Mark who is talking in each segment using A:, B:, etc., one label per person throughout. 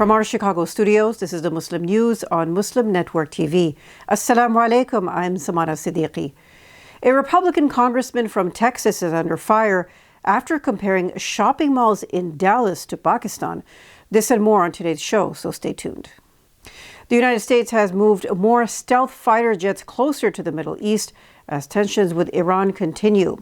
A: From our Chicago studios, this is the Muslim News on Muslim Network TV. Assalamu alaikum, I'm Samana Siddiqui. A Republican congressman from Texas is under fire after comparing shopping malls in Dallas to Pakistan. This and more on today's show, so stay tuned. The United States has moved more stealth fighter jets closer to the Middle East as tensions with Iran continue.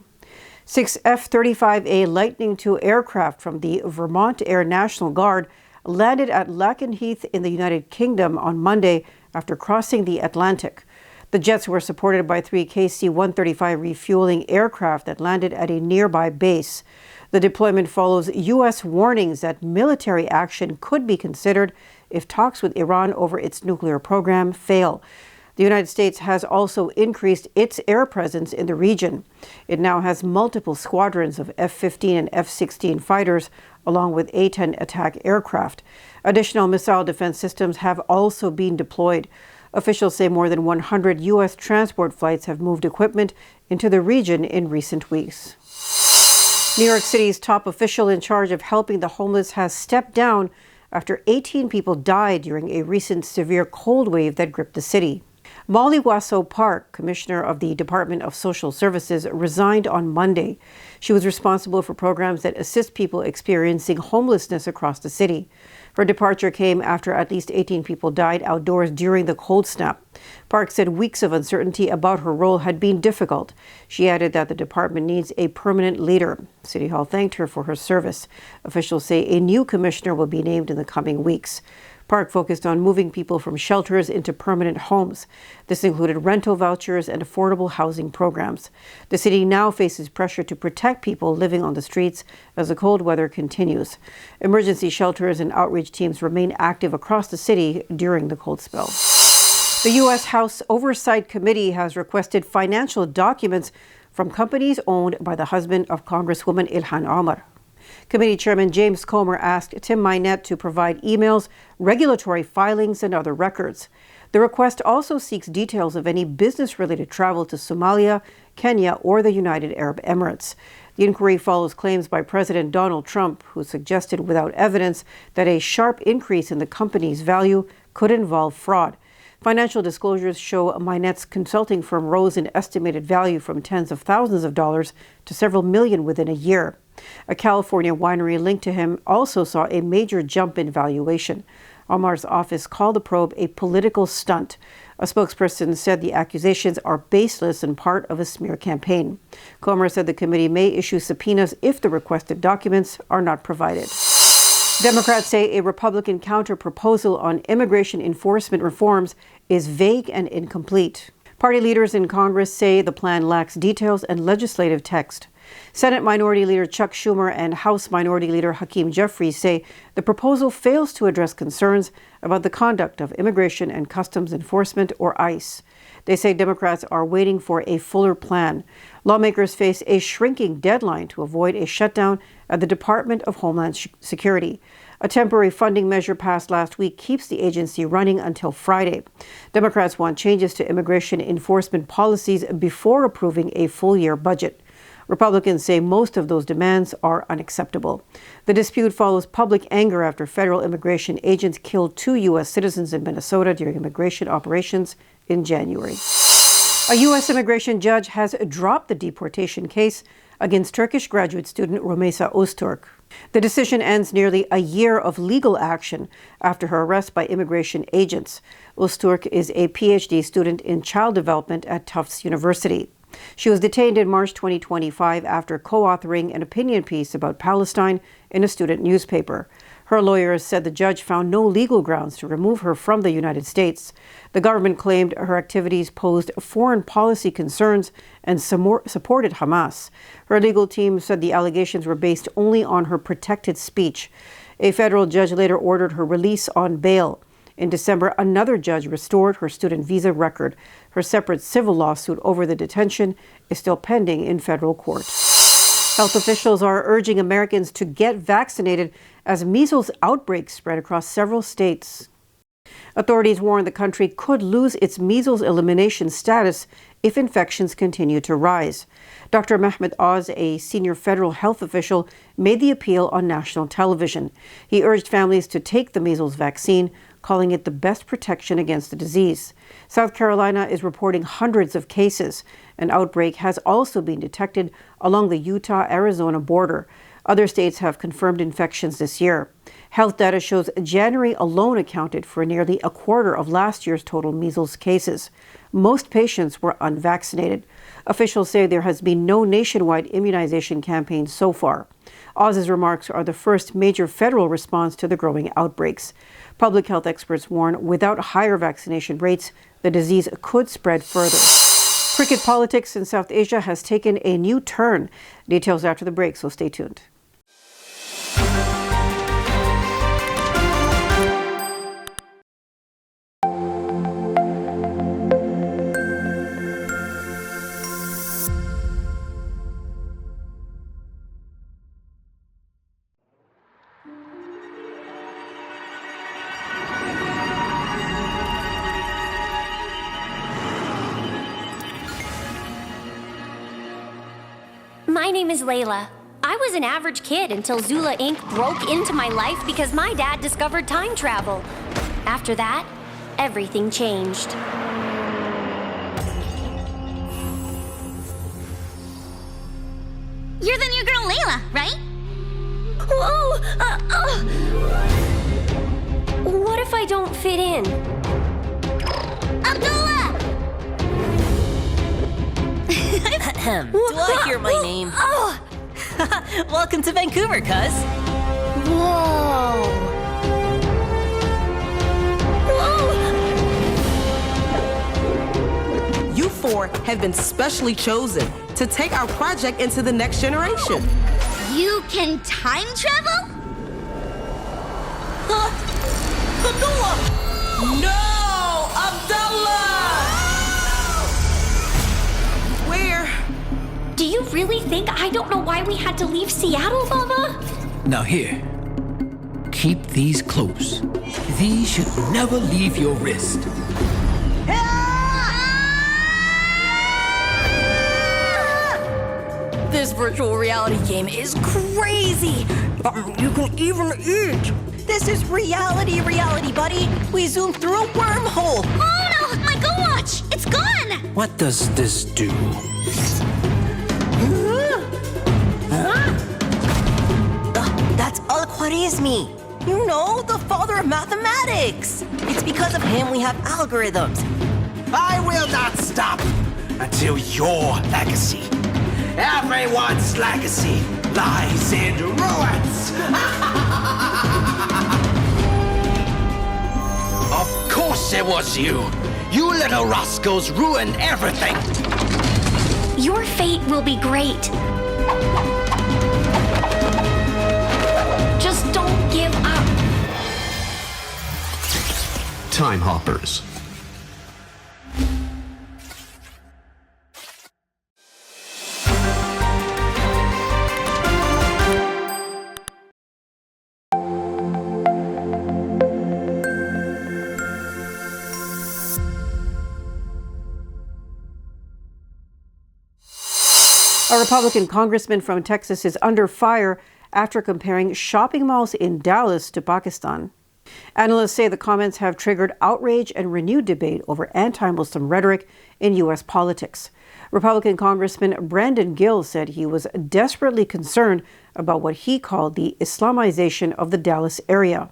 A: 6 F-35A Lightning II aircraft from the Vermont Air National Guard landed at Lakenheath in the United Kingdom on Monday after crossing the Atlantic. The jets were supported by 3 KC-135 refueling aircraft that landed at a nearby base. The deployment follows U.S. warnings that military action could be considered if talks with Iran over its nuclear program fail. The United States has also increased its air presence in the region. It now has multiple squadrons of F-15 and F-16 fighters, along with A-10 attack aircraft. Additional missile defense systems have also been deployed. Officials say more than 100 U.S. transport flights have moved equipment into the region in recent weeks. New York City's top official in charge of helping the homeless has stepped down after 18 people died during a recent severe cold wave that gripped the city. Molly Wasso Park, commissioner of the Department of Social Services, resigned on Monday. She was responsible for programs that assist people experiencing homelessness across the city. Her departure came after at least 18 people died outdoors during the cold snap. Park said weeks of uncertainty about her role had been difficult. She added that the department needs a permanent leader. City Hall thanked her for her service. Officials say a new commissioner will be named in the coming weeks. Park focused on moving people from shelters into permanent homes. This included rental vouchers and affordable housing programs. The city now faces pressure to protect people living on the streets as the cold weather continues. Emergency shelters and outreach teams remain active across the city during the cold spell. The U.S. House Oversight Committee has requested financial documents from companies owned by the husband of Congresswoman Ilhan Omar. Committee Chairman James Comer asked Tim Mynett to provide emails, regulatory filings, and other records. The request also seeks details of any business-related travel to Somalia, Kenya, or the United Arab Emirates. The inquiry follows claims by President Donald Trump, who suggested without evidence that a sharp increase in the company's value could involve fraud. Financial disclosures show Mynett's consulting firm rose in estimated value from tens of thousands of dollars to several million within a year. A California winery linked to him also saw a major jump in valuation. Omar's office called the probe a political stunt. A spokesperson said the accusations are baseless and part of a smear campaign. Comer said the committee may issue subpoenas if the requested documents are not provided. Democrats say a Republican counter-proposal on immigration enforcement reforms is vague and incomplete. Party leaders in Congress say the plan lacks details and legislative text. Senate Minority Leader Chuck Schumer and House Minority Leader Hakeem Jeffries say the proposal fails to address concerns about the conduct of Immigration and Customs Enforcement, or ICE. They say Democrats are waiting for a fuller plan. Lawmakers face a shrinking deadline to avoid a shutdown at the Department of Homeland Security. A temporary funding measure passed last week keeps the agency running until Friday. Democrats want changes to immigration enforcement policies before approving a full-year budget. Republicans say most of those demands are unacceptable. The dispute follows public anger after federal immigration agents killed 2 U.S. citizens in Minnesota during immigration operations in January. A U.S. immigration judge has dropped the deportation case against Turkish graduate student Rümeysa Öztürk. The decision ends nearly a year of legal action after her arrest by immigration agents. Öztürk is a PhD student in child development at Tufts University. She was detained in March 2025 after co-authoring an opinion piece about Palestine in a student newspaper. Her lawyers said the judge found no legal grounds to remove her from the United States. The government claimed her activities posed foreign policy concerns and supported Hamas. Her legal team said the allegations were based only on her protected speech. A federal judge later ordered her release on bail. In December, another judge restored her student visa record. Her separate civil lawsuit over the detention is still pending in federal court. Health officials are urging Americans to get vaccinated as measles outbreaks spread across several states. Authorities warn the country could lose its measles elimination status if infections continue to rise. Dr. Mehmet Oz, a senior federal health official, made the appeal on national television. He urged families to take the measles vaccine, calling it the best protection against the disease. South Carolina is reporting hundreds of cases. An outbreak has also been detected along the Utah-Arizona border. Other states have confirmed infections this year. Health data shows January alone accounted for nearly a quarter of last year's total measles cases. Most patients were unvaccinated. Officials say there has been no nationwide immunization campaign so far. Oz's remarks are the first major federal response to the growing outbreaks. Public health experts warn without higher vaccination rates, the disease could spread further. Cricket politics in South Asia has taken a new turn. Details after the break, so stay tuned.
B: My name is Layla. I was an average kid until Zula Inc. broke into my life because my dad discovered time travel. After that, everything changed.
C: You're the new girl Layla, right?
B: Whoa! What if I don't fit in?
C: Abdullah!
D: Do I hear my name?
B: Oh!
D: Welcome to Vancouver, cuz.
B: Whoa! Whoa!
E: You four have been specially chosen to take our project into the next generation.
C: You can time travel?
E: Abdullah! No! Abdullah! Where?
B: Do you really think I don't know why we had to leave Seattle, Mama?
F: Now here, keep these close. These should never leave your wrist.
D: This virtual reality game is crazy. You can even eat. This is reality, buddy. We zoomed through a wormhole.
C: Oh no! My Go Watch! It's gone!
F: What does this do?
D: That's Al-Khwarizmi. You know, the father of mathematics. It's because of him we have algorithms.
G: I will not stop until your legacy, everyone's legacy, lies in ruins. Of course it was you. You little rascals ruined everything.
B: Your fate will be great. Just don't give up.
F: Time hoppers.
A: A Republican congressman from Texas is under fire after comparing shopping malls in Dallas to Pakistan. Analysts say the comments have triggered outrage and renewed debate over anti-Muslim rhetoric in U.S. politics. Republican Congressman Brandon Gill said he was desperately concerned about what he called the Islamization of the Dallas area.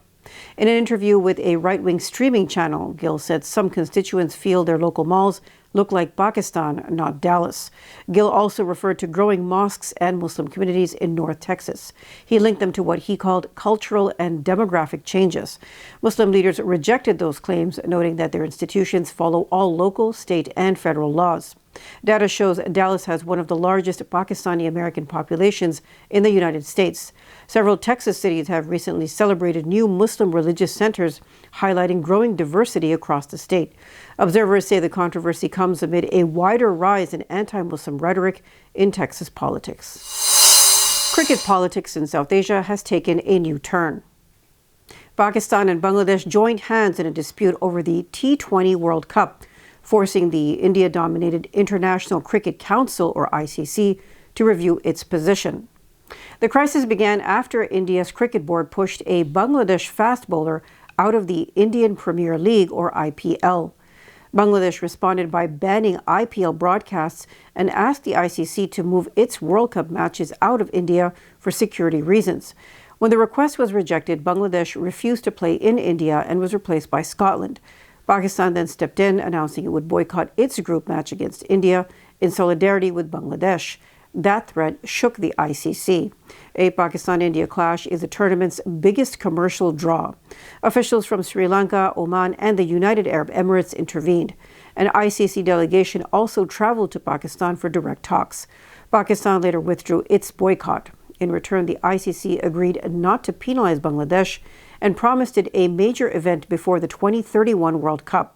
A: In an interview with a right-wing streaming channel, Gill said some constituents feel their local malls look like Pakistan, not Dallas. Gill also referred to growing mosques and Muslim communities in North Texas. He linked them to what he called cultural and demographic changes. Muslim leaders rejected those claims, noting that their institutions follow all local, state, and federal laws. Data shows Dallas has one of the largest Pakistani-American populations in the United States. Several Texas cities have recently celebrated new Muslim religious centers, highlighting growing diversity across the state. Observers say the controversy comes amid a wider rise in anti-Muslim rhetoric in Texas politics. Cricket politics in South Asia has taken a new turn. Pakistan and Bangladesh joined hands in a dispute over the T20 World Cup. forcing the India-dominated International Cricket Council, or ICC, to review its position. The crisis began after India's cricket board pushed a Bangladesh fast bowler out of the Indian Premier League, or IPL. Bangladesh responded by banning IPL broadcasts and asked the ICC to move its World Cup matches out of India for security reasons. When the request was rejected, Bangladesh refused to play in India and was replaced by Scotland. Pakistan then stepped in, announcing it would boycott its group match against India in solidarity with Bangladesh. That threat shook the ICC. A Pakistan-India clash is the tournament's biggest commercial draw. Officials from Sri Lanka, Oman, and the United Arab Emirates intervened. An ICC delegation also traveled to Pakistan for direct talks. Pakistan later withdrew its boycott. In return, the ICC agreed not to penalize Bangladesh and promised it a major event before the 2031 World Cup.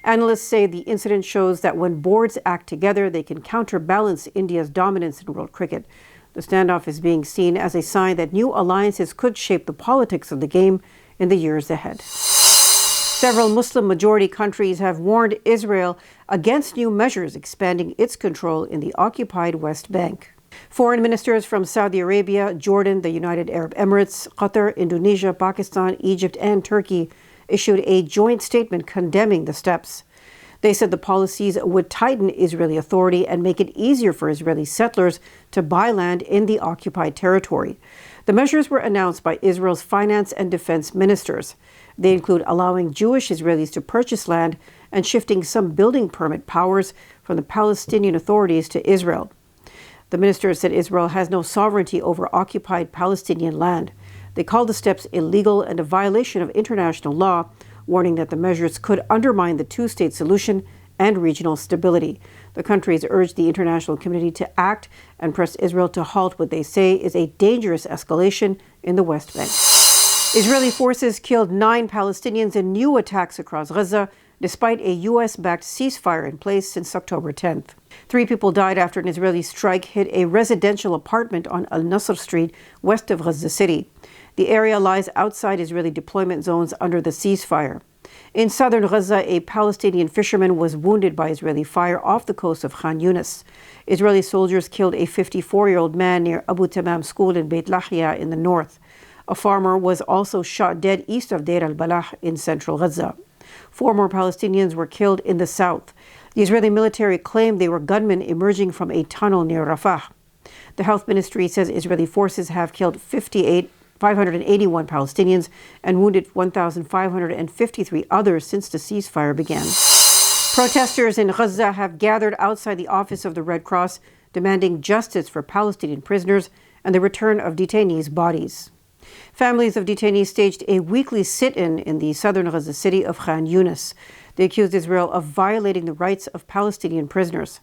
A: Analysts say the incident shows that when boards act together, they can counterbalance India's dominance in world cricket. The standoff is being seen as a sign that new alliances could shape the politics of the game in the years ahead. Several Muslim-majority countries have warned Israel against new measures expanding its control in the occupied West Bank. Foreign ministers from Saudi Arabia, Jordan, the United Arab Emirates, Qatar, Indonesia, Pakistan, Egypt, and Turkey issued a joint statement condemning the steps. They said the policies would tighten Israeli authority and make it easier for Israeli settlers to buy land in the occupied territory. The measures were announced by Israel's finance and defense ministers. They include allowing Jewish Israelis to purchase land and shifting some building permit powers from the Palestinian authorities to Israel. The ministers said Israel has no sovereignty over occupied Palestinian land. They called the steps illegal and a violation of international law, warning that the measures could undermine the two-state solution and regional stability. The countries urged the international community to act and press Israel to halt what they say is a dangerous escalation in the West Bank. Israeli forces killed 9 Palestinians in new attacks across Gaza, despite a U.S.-backed ceasefire in place since October 10th. 3 people died after an Israeli strike hit a residential apartment on Al-Nasr Street, west of Gaza City. The area lies outside Israeli deployment zones under the ceasefire. In southern Gaza, a Palestinian fisherman was wounded by Israeli fire off the coast of Khan Yunis. Israeli soldiers killed a 54-year-old man near Abu Tamam School in Beit Lahia in the north. A farmer was also shot dead east of Deir al-Balah in central Gaza. 4 more Palestinians were killed in the south. The Israeli military claimed they were gunmen emerging from a tunnel near Rafah. The health ministry says Israeli forces have killed 581 Palestinians and wounded 1,553 others since the ceasefire began. Protesters in Gaza have gathered outside the office of the Red Cross, demanding justice for Palestinian prisoners and the return of detainees' bodies. Families of detainees staged a weekly sit-in in the southern Gaza city of Khan Yunis. They accused Israel of violating the rights of Palestinian prisoners.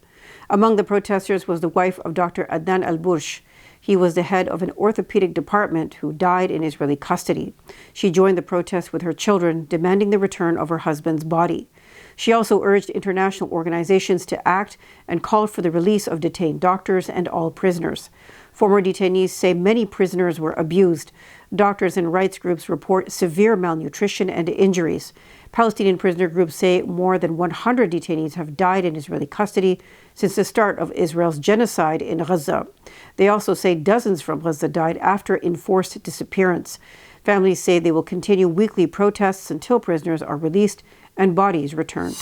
A: Among the protesters was the wife of Dr. Adnan al-Bursh. He was the head of an orthopedic department who died in Israeli custody. She joined the protest with her children, demanding the return of her husband's body. She also urged international organizations to act and called for the release of detained doctors and all prisoners. Former detainees say many prisoners were abused. Doctors and rights groups report severe malnutrition and injuries. Palestinian prisoner groups say more than 100 detainees have died in Israeli custody since the start of Israel's genocide in Gaza. They also say dozens from Gaza died after enforced disappearance. Families say they will continue weekly protests until prisoners are released and bodies returned.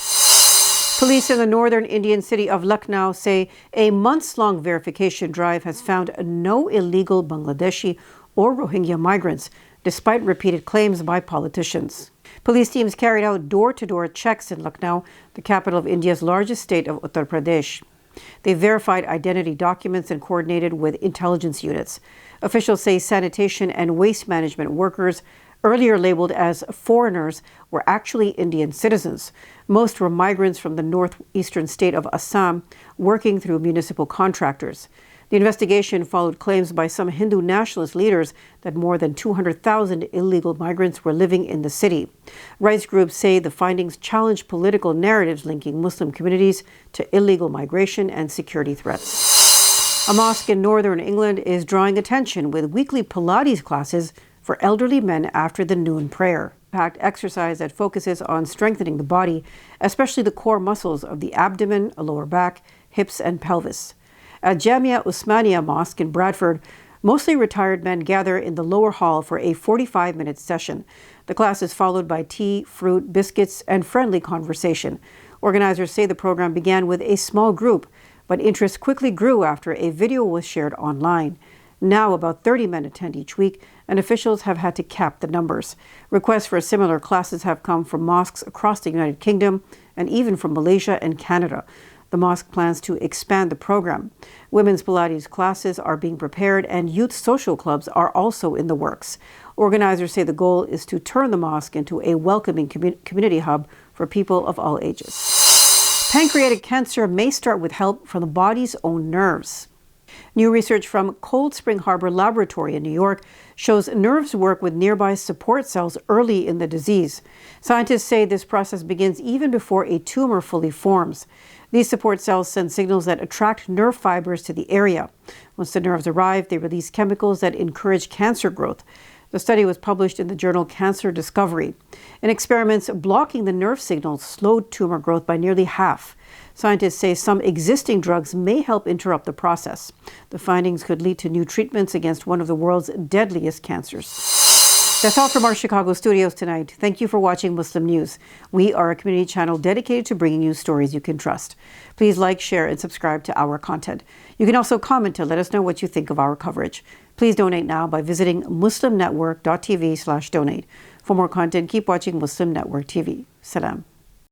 A: Police in the northern Indian city of Lucknow say a months-long verification drive has found no illegal Bangladeshi or Rohingya migrants, despite repeated claims by politicians. Police teams carried out door-to-door checks in Lucknow, the capital of India's largest state of Uttar Pradesh. They verified identity documents and coordinated with intelligence units. Officials say sanitation and waste management workers, earlier labeled as foreigners, were actually Indian citizens. Most were migrants from the northeastern state of Assam, working through municipal contractors. The investigation followed claims by some Hindu nationalist leaders that more than 200,000 illegal migrants were living in the city. Rights groups say the findings challenge political narratives linking Muslim communities to illegal migration and security threats. A mosque in northern England is drawing attention with weekly Pilates classes for elderly men after the noon prayer. packed exercise that focuses on strengthening the body, especially the core muscles of the abdomen, lower back, hips, and pelvis. At Jamia Usmania Mosque in Bradford, mostly retired men gather in the lower hall for a 45-minute session. The class is followed by tea, fruit, biscuits, and friendly conversation. Organizers say the program began with a small group, but interest quickly grew after a video was shared online. Now about 30 men attend each week, and officials have had to cap the numbers. Requests for similar classes have come from mosques across the United Kingdom and even from Malaysia and Canada. The mosque plans to expand the program. Women's Pilates classes are being prepared, and youth social clubs are also in the works. Organizers say the goal is to turn the mosque into a welcoming community hub for people of all ages. Pancreatic cancer may start with help from the body's own nerves. New research from Cold Spring Harbor Laboratory in New York shows nerves work with nearby support cells early in the disease. Scientists say this process begins even before a tumor fully forms. These support cells send signals that attract nerve fibers to the area. Once the nerves arrive, they release chemicals that encourage cancer growth. The study was published in the journal Cancer Discovery. In experiments, blocking the nerve signals slowed tumor growth by nearly half. Scientists say some existing drugs may help interrupt the process. The findings could lead to new treatments against one of the world's deadliest cancers. That's all from our Chicago studios tonight. Thank you for watching Muslim News. We are a community channel dedicated to bringing you stories you can trust. Please like, share, and subscribe to our content. You can also comment to let us know what you think of our coverage. Please donate now by visiting muslimnetwork.tv/donate. For more content, keep watching Muslim Network TV. Salam.